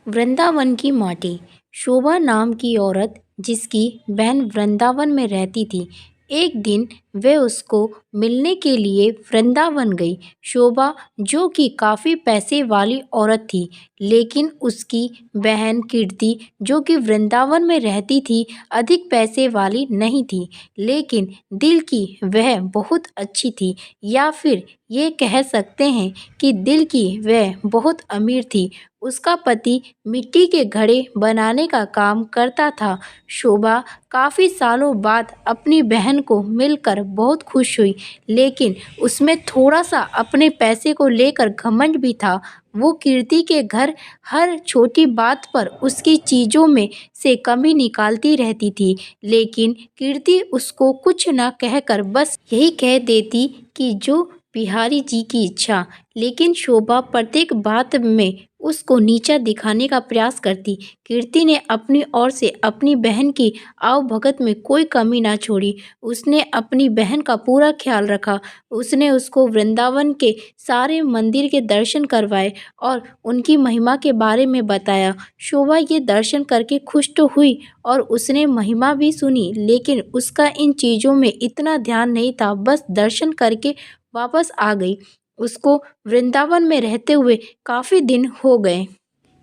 वृंदावन की माटी। शोभा नाम की औरत जिसकी बहन वृंदावन में रहती थी, एक दिन वह उसको मिलने के लिए वृंदावन गई। शोभा जो कि काफ़ी पैसे वाली औरत थी, लेकिन उसकी बहन कीर्ति जो कि वृंदावन में रहती थी, अधिक पैसे वाली नहीं थी, लेकिन दिल की वह बहुत अच्छी थी, या फिर ये कह सकते हैं कि दिल की वह बहुत अमीर थी। उसका पति मिट्टी के घड़े बनाने का काम करता था। शोभा काफ़ी सालों बाद अपनी बहन को मिलकर बहुत खुश हुई, लेकिन उसमें थोड़ा सा अपने पैसे को लेकर घमंड भी था। वो कीर्ति के घर हर छोटी बात पर उसकी चीज़ों में से कमी निकालती रहती थी, लेकिन कीर्ति उसको कुछ न कहकर बस यही कह देती कि जो बिहारी जी की इच्छा। लेकिन शोभा प्रत्येक बात में उसको नीचा दिखाने का प्रयास करती। कीर्ति ने अपनी ओर से अपनी बहन की आवभगत में कोई कमी ना छोड़ी। उसने अपनी बहन का पूरा ख्याल रखा। उसने उसको वृंदावन के सारे मंदिर के दर्शन करवाए और उनकी महिमा के बारे में बताया। शोभा ये दर्शन करके खुश तो हुई और उसने महिमा भी सुनी, लेकिन उसका इन चीज़ों में इतना ध्यान नहीं था। बस दर्शन करके वापस आ गई। उसको वृंदावन में रहते हुए काफ़ी दिन हो गए।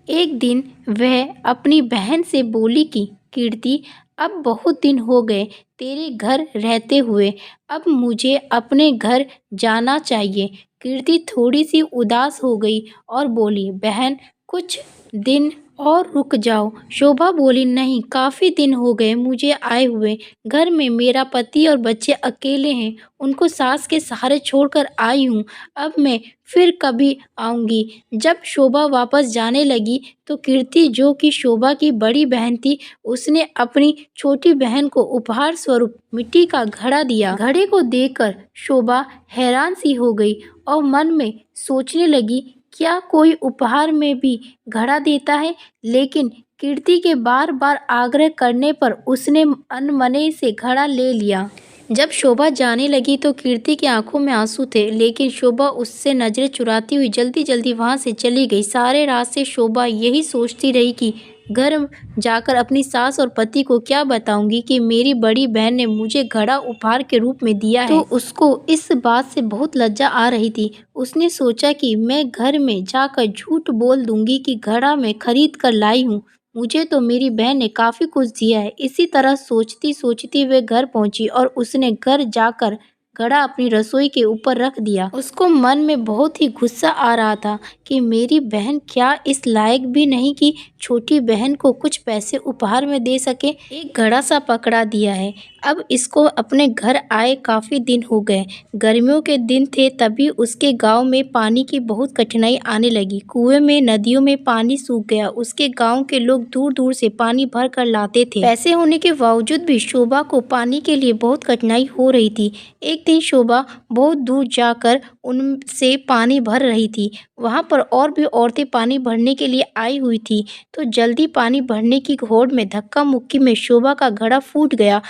एक दिन वह अपनी बहन से बोली कि कीर्ति, अब बहुत दिन हो गए तेरे घर रहते हुए, अब मुझे अपने घर जाना चाहिए। कीर्ति थोड़ी सी उदास हो गई और बोली, बहन कुछ दिन और रुक जाओ। शोभा बोली, नहीं, काफ़ी दिन हो गए मुझे आए हुए। घर में मेरा पति और बच्चे अकेले हैं, उनको सास के सहारे छोड़कर आई हूँ। अब मैं फिर कभी आऊँगी। जब शोभा वापस जाने लगी तो कीर्ति जो कि शोभा की बड़ी बहन थी, उसने अपनी छोटी बहन को उपहार स्वरूप मिट्टी का घड़ा दिया। घड़े को देखकर शोभा हैरान सी हो गई और मन में सोचने लगी, क्या कोई उपहार में भी घड़ा देता है? लेकिन कीर्ति के बार बार आग्रह करने पर उसने अनमने से घड़ा ले लिया। जब शोभा जाने लगी तो कीर्ति की आंखों में आंसू थे, लेकिन शोभा उससे नजरें चुराती हुई जल्दी जल्दी वहां से चली गई। सारे रास्ते शोभा यही सोचती रही कि घर जाकर अपनी सास और पति को क्या बताऊंगी कि मेरी बड़ी बहन ने मुझे घड़ा उपहार के रूप में दिया है। तो उसको इस बात से बहुत लज्जा आ रही थी। उसने सोचा कि मैं घर में जाकर झूठ बोल दूंगी कि घड़ा मैं खरीद कर लाई हूँ, मुझे तो मेरी बहन ने काफ़ी कुछ दिया है। इसी तरह सोचती सोचती वे घर पहुंची और उसने घर जाकर घड़ा अपनी रसोई के ऊपर रख दिया। उसको मन में बहुत ही गुस्सा आ रहा था कि मेरी बहन क्या इस लायक भी नहीं कि छोटी बहन को कुछ पैसे उपहार में दे सके। एक घड़ा सा पकड़ा दिया है। अब इसको अपने घर आए काफ़ी दिन हो गए। गर्मियों के दिन थे, तभी उसके गांव में पानी की बहुत कठिनाई आने लगी। कुएं में, नदियों में पानी सूख गया। उसके गांव के लोग दूर दूर से पानी भर कर लाते थे। पैसे होने के बावजूद भी शोभा को पानी के लिए बहुत कठिनाई हो रही थी। एक दिन शोभा बहुत दूर जाकर उनसे पानी भर रही थी। वहां पर और भी औरतें पानी भरने के लिए आई हुई थी, तो जल्दी पानी भरने की होड़ में धक्का मुक्की में शोभा का घड़ा फूट गया।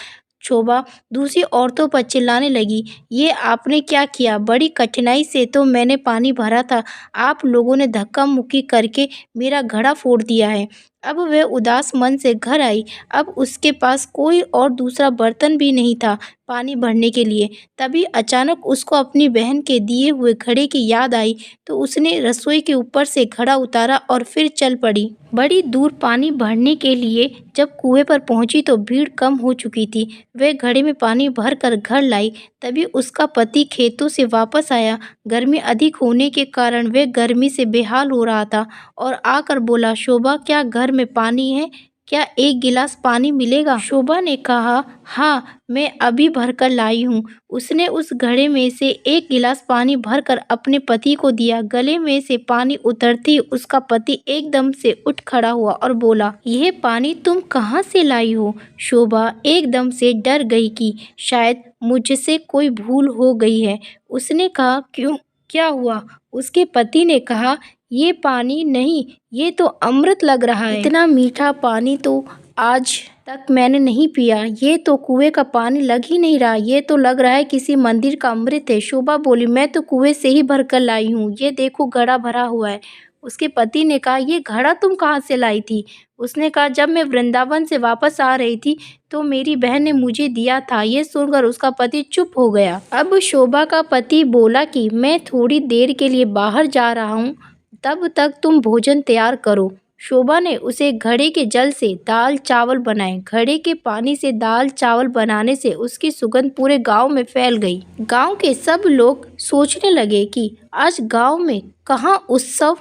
शोभा दूसरी औरतों पर चिल्लाने लगी, ये आपने क्या किया? बड़ी कठिनाई से तो मैंने पानी भरा था, आप लोगों ने धक्का मुक्की करके मेरा घड़ा फोड़ दिया है। अब वह उदास मन से घर आई। अब उसके पास कोई और दूसरा बर्तन भी नहीं था पानी भरने के लिए। तभी अचानक उसको अपनी बहन के दिए हुए घड़े की याद आई, तो उसने रसोई के ऊपर से घड़ा उतारा और फिर चल पड़ी। बड़ी दूर पानी भरने के लिए जब कुएं पर पहुंची तो भीड़ कम हो चुकी थी। वह घड़े में पानी भर कर घर लाई। तभी उसका पति खेतों से वापस आया। गर्मी अधिक होने के कारण वह गर्मी से बेहाल हो रहा था और आकर बोला, शोभा क्या घर में पानी है? क्या एक गिलास पानी मिलेगा? शोभा ने कहा, हाँ, मैं अभी भर कर लाई हूँ। उसने उस घड़े में से एक गिलास पानी भरकर अपने पति को दिया। गले में से पानी उतरते ही उसका पति एकदम से उठ खड़ा हुआ और बोला, यह पानी तुम कहाँ से लाई हो? शोभा एकदम से डर गई कि शायद मुझसे कोई भूल हो गई है। उसने कहा, क्यों, क्या हुआ? उसके पति ने कहा, ये पानी नहीं, ये तो अमृत लग रहा है। इतना मीठा पानी तो आज तक मैंने नहीं पिया। ये तो कुएं का पानी लग ही नहीं रहा, ये तो लग रहा है किसी मंदिर का अमृत है। शोभा बोली, मैं तो कुएं से ही भर कर लाई हूँ, ये देखो घड़ा भरा हुआ है। उसके पति ने कहा, ये घड़ा तुम कहाँ से लाई थी? उसने कहा, जब मैं वृंदावन से वापस आ रही थी तो मेरी बहन ने मुझे दिया था। ये सुनकर उसका पति चुप हो गया। अब शोभा का पति बोला कि मैं थोड़ी देर के लिए बाहर जा रहा हूँ, तब तक तुम भोजन तैयार करो। शोभा ने उसे घड़े के जल से दाल चावल बनाए। घड़े के पानी से दाल चावल बनाने से उसकी सुगंध पूरे गांव में फैल गई। गांव के सब लोग सोचने लगे कि आज गांव में कहाँ उत्सव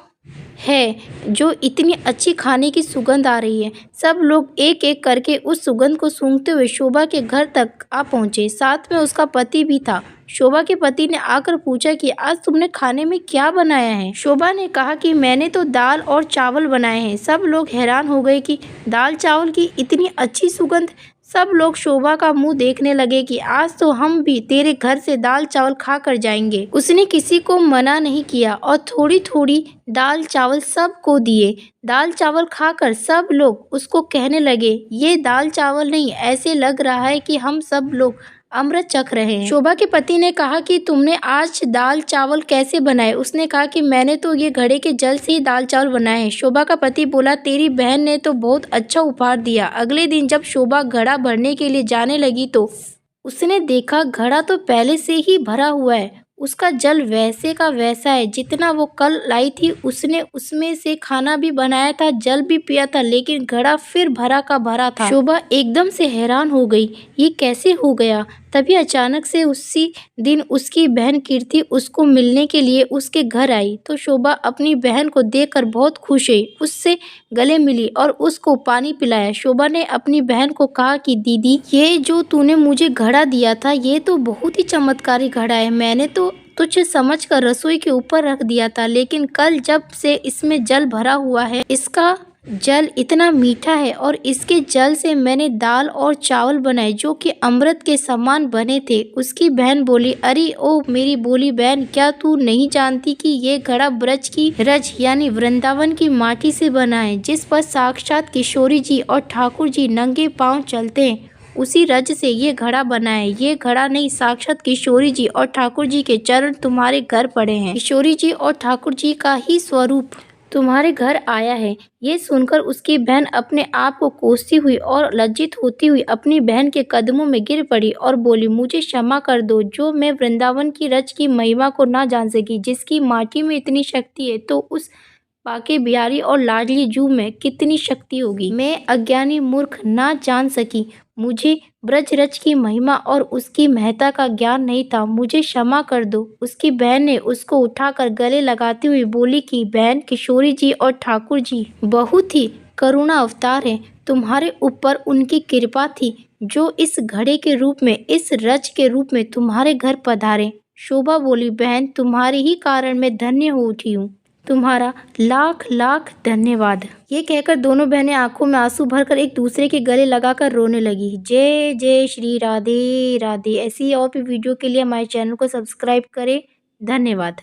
है जो इतनी अच्छी खाने की सुगंध आ रही है। सब लोग एक एक करके उस सुगंध को सूंघते हुए शोभा के घर तक आ पहुंचे। साथ में उसका पति भी था। शोभा के पति ने आकर पूछा कि आज तुमने खाने में क्या बनाया है? शोभा ने कहा कि मैंने तो दाल और चावल बनाए हैं। सब लोग हैरान हो गए कि दाल चावल की इतनी अच्छी सुगंध। सब लोग शोभा का मुंह देखने लगे कि आज तो हम भी तेरे घर से दाल चावल खा कर जाएंगे। उसने किसी को मना नहीं किया और थोड़ी थोड़ी दाल चावल सबको दिए। दाल चावल खाकर सब लोग उसको कहने लगे, ये दाल चावल नहीं, ऐसे लग रहा है कि हम सब लोग अमृत चख रहे हैं। शोभा के पति ने कहा कि तुमने आज दाल चावल कैसे बनाए? उसने कहा कि मैंने तो ये घड़े के जल से ही दाल चावल बनाए हैं। शोभा का पति बोला, तेरी बहन ने तो बहुत अच्छा उपहार दिया। अगले दिन जब शोभा घड़ा भरने के लिए जाने लगी तो उसने देखा घड़ा तो पहले से ही भरा हुआ है। उसका जल वैसे का वैसा है जितना वो कल लाई थी। उसने उसमें से खाना भी बनाया था, जल भी पिया था, लेकिन घड़ा फिर भरा का भरा था। शोभा एकदम से हैरान हो गई, ये कैसे हो गया? तभी अचानक से उसी दिन उसकी बहन कीर्ति उसको मिलने के लिए उसके घर आई। तो शोभा अपनी बहन को देखकर बहुत खुश हुई, उससे गले मिली और उसको पानी पिलाया। शोभा ने अपनी बहन को कहा कि दीदी, ये जो तूने मुझे घड़ा दिया था ये तो बहुत ही चमत्कारी घड़ा है। मैंने तो तुझे समझकर रसोई के ऊपर रख दिया था, लेकिन कल जब से इसमें जल भरा हुआ है, इसका जल इतना मीठा है और इसके जल से मैंने दाल और चावल बनाए जो कि अमृत के समान बने थे। उसकी बहन बोली, अरे ओ मेरी बोली बहन, क्या तू नहीं जानती कि ये घड़ा ब्रज की रज यानी वृंदावन की माटी से बना है, जिस पर साक्षात किशोरी जी और ठाकुर जी नंगे पांव चलते हैं। उसी रज से ये घड़ा बना है। ये घड़ा नहीं, साक्षात किशोरी जी और ठाकुर जी के चरण तुम्हारे घर पड़े हैं। किशोरी जी और ठाकुर जी का ही स्वरूप तुम्हारे घर आया है। ये सुनकर उसकी बहन अपने आप को कोसती हुई और लज्जित होती हुई अपनी बहन के कदमों में गिर पड़ी और बोली, मुझे क्षमा कर दो, जो मैं वृंदावन की रज की महिमा को ना जान सकी। जिसकी माटी में इतनी शक्ति है तो उस बाके बिहारी और लाडली जू में कितनी शक्ति होगी। मैं अज्ञानी मूर्ख ना जान सकी। मुझे ब्रज रज की महिमा और उसकी महत्ता का ज्ञान नहीं था। मुझे क्षमा कर दो। उसकी बहन ने उसको उठाकर गले लगाती हुई बोली कि बहन, किशोरी जी और ठाकुर जी बहुत ही करुणा अवतार हैं। तुम्हारे ऊपर उनकी कृपा थी जो इस घड़े के रूप में, इस रज के रूप में तुम्हारे घर पधारे। शोभा बोली, बहन, तुम्हारे ही कारण मैं धन्य हो उठी हूँ। तुम्हारा लाख लाख धन्यवाद। ये कहकर दोनों बहनें आंखों में आंसू भरकर एक दूसरे के गले लगाकर रोने लगी। जय जय श्री राधे राधे। ऐसी और भी वीडियो के लिए हमारे चैनल को सब्सक्राइब करें। धन्यवाद।